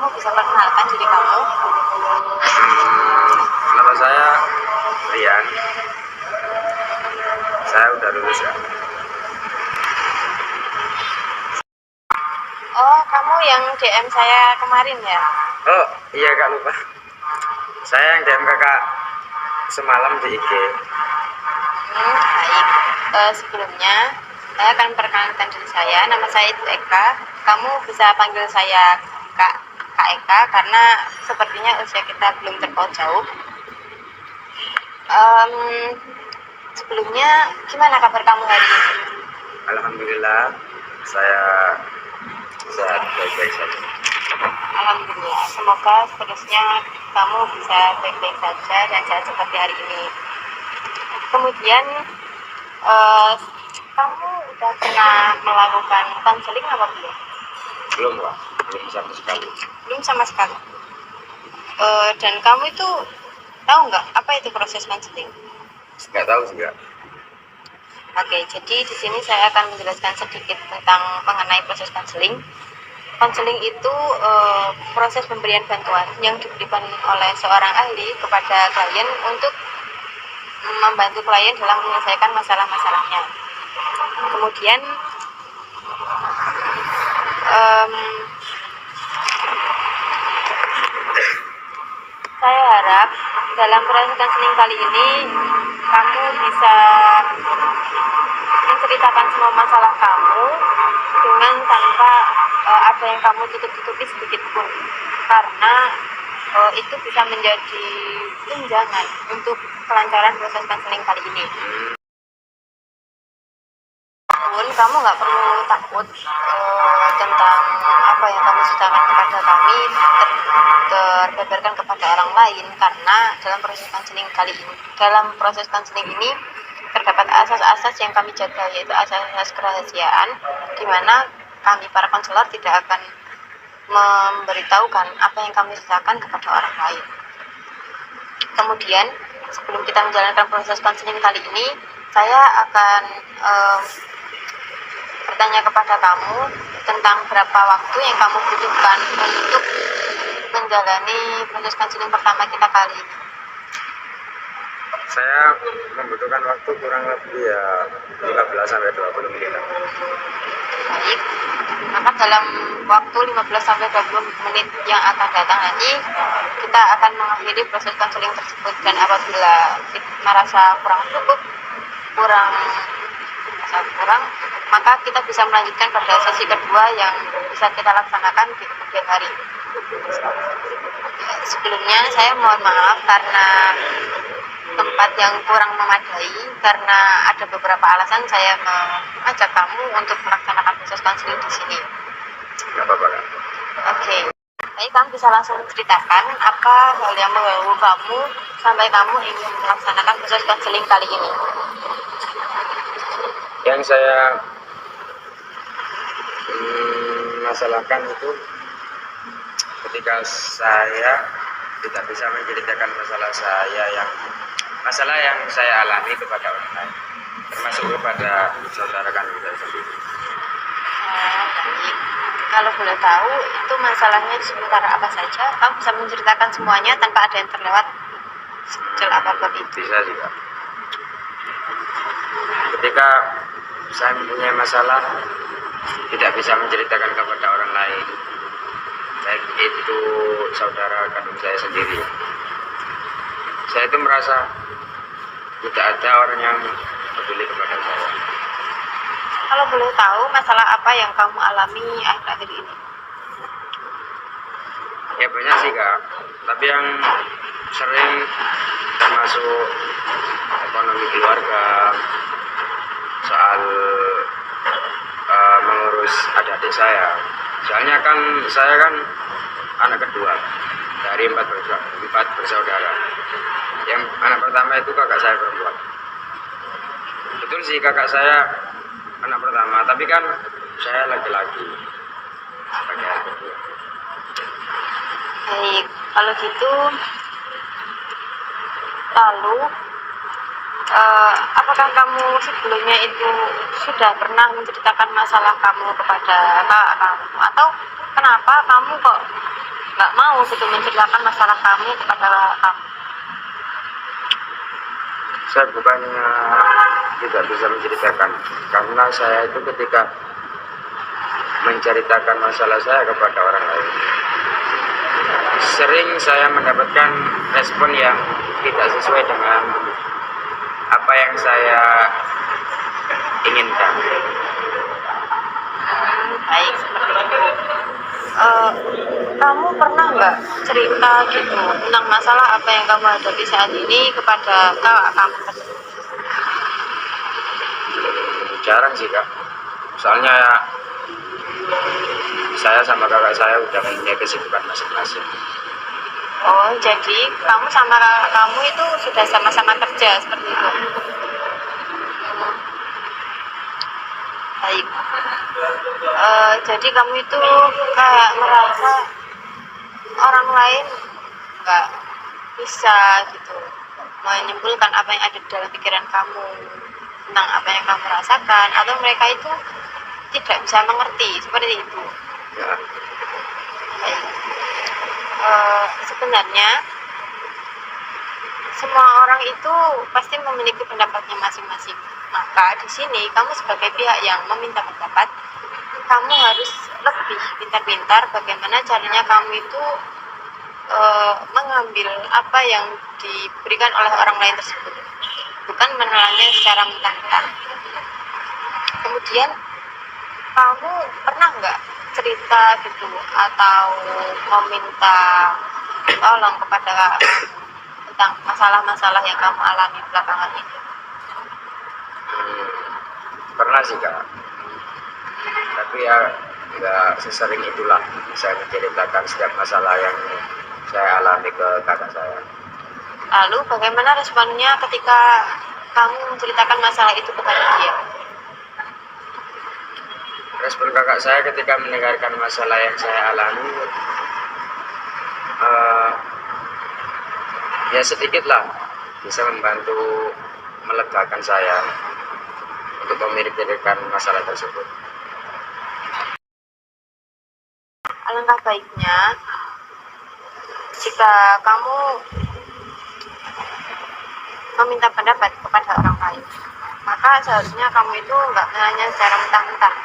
kamu bisa perkenalkan diri kamu? Nama saya Rian. Saya udah lulus ya. Oh, kamu yang DM saya kemarin ya? Oh iya kak, lupa. Saya yang DM kakak semalam di IG. Baik. Sebelumnya saya akan perkenalkan diri saya. Nama saya itu Eka. Kamu bisa panggil saya Kak Eka karena sepertinya usia kita belum terpaut jauh. Sebelumnya gimana kabar kamu hari ini? Alhamdulillah, saya sehat, baik-baik saja. Alhamdulillah. Semoga seterusnya kamu bisa baik-baik saja dan sehat seperti hari ini. Kemudian kamu udah pernah melakukan konseling apa belum? Belum lah, belum sama sekali. Belum sama sekali. Dan kamu itu tahu nggak apa itu proses konseling? Nggak tahu juga. Oke, jadi di sini saya akan menjelaskan sedikit tentang mengenai proses konseling. Konseling itu proses pemberian bantuan yang diberikan oleh seorang ahli kepada klien untuk membantu klien dalam menyelesaikan masalah-masalahnya. Kemudian saya harap dalam proses konseling kali ini kamu bisa menceritakan semua masalah kamu dengan tanpa ada yang kamu tutup-tutupi sedikit pun, karena itu bisa menjadi tunjangan untuk kelancaran proses konseling kali ini. Pun kamu nggak perlu takut tentang apa yang kamu ceritakan kepada kami terbeberkan kepada orang lain, karena dalam proses konseling ini terdapat asas-asas yang kami jaga, yaitu asas-asas kerahasiaan, di mana kami para konselor tidak akan memberitahukan apa yang kami ceritakan kepada orang lain. Kemudian sebelum kita menjalankan proses konseling kali ini, saya akan bertanya kepada kamu tentang berapa waktu yang kamu butuhkan untuk menjalani proses konseling pertama kita kali ini. Saya membutuhkan waktu kurang lebih ya 15-20 menit. Baik, maka dalam waktu 15-20 menit yang akan datang nanti kita akan mengakhiri proses konseling tersebut, dan apabila kita merasa kurang cukup, maka kita bisa melanjutkan pada sesi kedua yang bisa kita laksanakan di kemudian hari. Sebelumnya saya mohon maaf karena tempat yang kurang memadai, karena ada beberapa alasan saya mengajak kamu untuk melaksanakan proses konseling di sini. Nggak apa-apa kan? Oke. Baik, kamu bisa langsung ceritakan apa hal yang mengganggu kamu sampai kamu ingin melaksanakan proses konseling kali ini. Yang saya masalahkan itu ketika saya tidak bisa menceritakan masalah yang saya alami kepada orang lain, termasuk kepada saudara kandung saya sendiri. Baik. Kalau boleh tahu itu masalahnya sementara apa saja? Kamu bisa menceritakan semuanya tanpa ada yang terlewat sekecil apapun itu. Bisa juga. Ketika saya mempunyai masalah, tidak bisa menceritakan kepada orang lain, baik itu saudara kandung saya sendiri, saya itu merasa tidak ada orang yang peduli kepada saya. Kalau boleh tahu masalah apa yang kamu alami akhir-akhir ini? Ya banyak sih kak, tapi yang sering termasuk ekonomi keluarga, soal mengurus adik-adik saya. Soalnya kan saya kan anak kedua dari empat bersaudara. Yang anak pertama itu kakak saya perempuan. Betul sih kakak saya anak pertama, tapi kan saya laki-laki sebagai anak kedua. Baik, kalau gitu lalu apakah kamu sebelumnya itu sudah pernah menceritakan masalah kamu kepada kakak kamu, atau kenapa kamu kok nggak mau gitu menceritakan masalah kamu kepada kamu? Saya bukannya tidak bisa menceritakan, karena saya itu ketika menceritakan masalah saya kepada orang lain, sering saya mendapatkan respon yang tidak sesuai dengan apa yang saya inginkan. Baik, seperti itu. Kamu pernah nggak cerita gitu tentang masalah apa yang kamu hadapi saat ini kepada kakak kamu? Jarang sih kak, soalnya saya sama kakak saya udah punya kesibukan masing-masing. Oh, jadi kamu sama kakak kamu itu sudah sama-sama kerja seperti itu? Baik. Jadi kamu itu kayak merasa orang lain nggak bisa gitu menyimpulkan apa yang ada di dalam pikiran kamu tentang apa yang kamu rasakan, atau mereka itu tidak bisa mengerti seperti itu. Ya, Baik. Sebenarnya semua orang itu pasti memiliki pendapatnya masing-masing. Maka di sini kamu sebagai pihak yang meminta pendapat, kamu harus lebih pintar-pintar bagaimana caranya kamu itu mengambil apa yang diberikan oleh orang lain tersebut, bukan menelannya secara mentah-mentah. Kemudian kamu pernah nggak cerita gitu atau meminta tolong kepada kamu tentang masalah-masalah yang kamu alami belakangan ini? pernah sih kak, tapi ya nggak sesering itulah saya menceritakan setiap masalah yang saya alami ke kakak saya. Lalu bagaimana responnya ketika kamu menceritakan masalah itu kepada dia? Respon kakak saya ketika mendengarkan masalah yang saya alami, ya sedikit lah bisa membantu melegakan saya untuk memikirkan masalah tersebut. Alangkah baiknya jika kamu meminta pendapat kepada orang lain, maka seharusnya kamu itu nggak hanya secara mentah-mentah.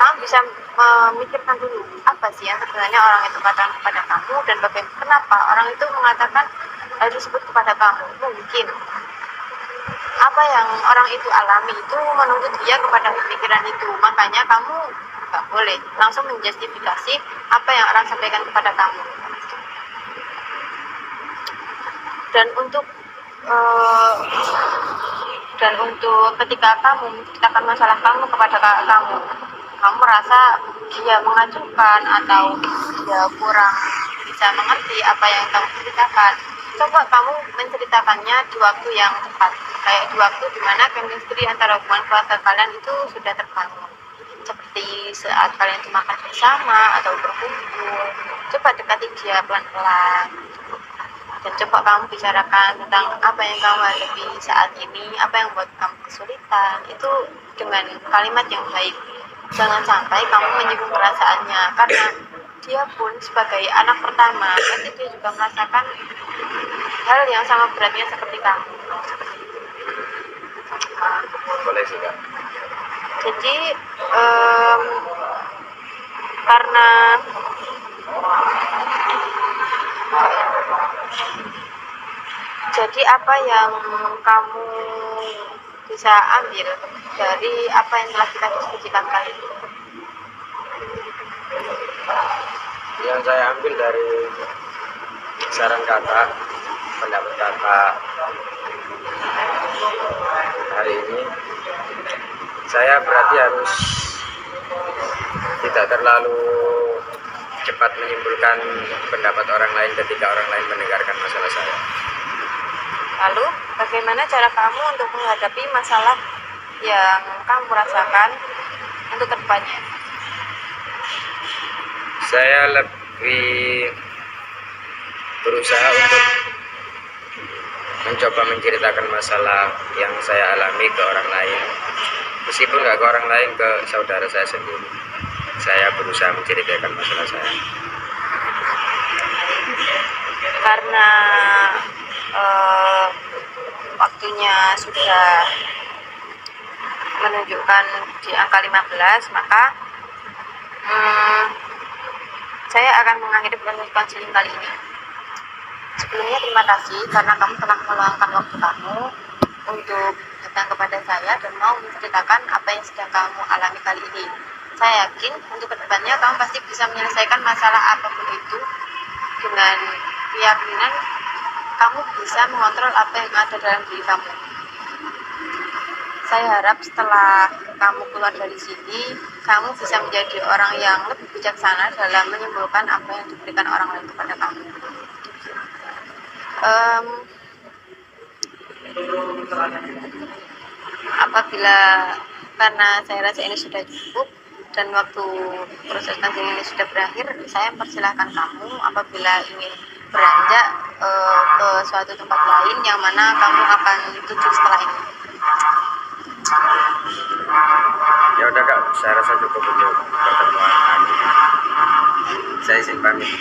Kamu bisa memikirkan dulu apa sih yang sebenarnya orang itu katakan kepada kamu, dan bagaimana kenapa orang itu mengatakan hal tersebut kepada kamu. Mungkin apa yang orang itu alami itu menuntut dia kepada pemikiran itu, makanya kamu nggak boleh langsung menjustifikasi apa yang orang sampaikan kepada kamu. Dan untuk ketika kamu menceritakan masalah kamu kepada kakak kamu merasa dia mengacuhkan atau dia kurang bisa mengerti apa yang kamu ceritakan, coba kamu menceritakannya di waktu yang tepat, kayak di waktu dimana chemistry antara hubungan keluarga kalian itu sudah terbangun, seperti saat kalian itu makan bersama atau berkumpul. Coba dekati dia pelan-pelan dan coba kamu bicarakan tentang apa yang kamu hadapi saat ini, apa yang membuat kamu kesulitan, itu dengan kalimat yang baik. Jangan sampai kamu menyinggung perasaannya, karena dia pun sebagai anak pertama pasti dia juga merasakan hal yang sama beratnya seperti kamu. Boleh sih kak. Jadi karena jadi apa yang kamu bisa ambil dari apa yang telah kita diskusikan kali ini? Yang saya ambil dari saran kakak, pendapat kakak hari ini, saya berarti harus tidak terlalu cepat menyimpulkan pendapat orang lain ketika orang lain mendengarkan masalah saya. Lalu, bagaimana cara kamu untuk menghadapi masalah yang kamu rasakan untuk kedepannya? Saya lebih berusaha untuk mencoba menceritakan masalah yang saya alami ke orang lain, meskipun nggak ke orang lain, ke saudara saya sendiri. Saya berusaha menceritakan masalah saya. karena waktunya sudah menunjukkan di angka 15, maka saya akan mengakhiri proses konseling kali ini. Sebelumnya terima kasih karena kamu telah meluangkan waktu kamu untuk datang kepada saya dan mau menceritakan apa yang sedang kamu alami kali ini. Saya yakin untuk kedepannya kamu pasti bisa menyelesaikan masalah apapun itu dengan keyakinan kamu bisa mengontrol apa yang ada dalam diri kamu. Saya harap setelah kamu keluar dari sini, kamu bisa menjadi orang yang lebih bijaksana dalam menyimpulkan apa yang diberikan orang lain kepada kamu. Apabila karena saya rasa ini sudah cukup dan waktu proses counseling ini sudah berakhir, saya mempersilahkan kamu apabila ingin beranjak ke suatu tempat lain yang mana kamu akan tuju setelah ini. Ya udah Kak, saya rasa cukup untuk pertemuan kami. Saya izin pamit.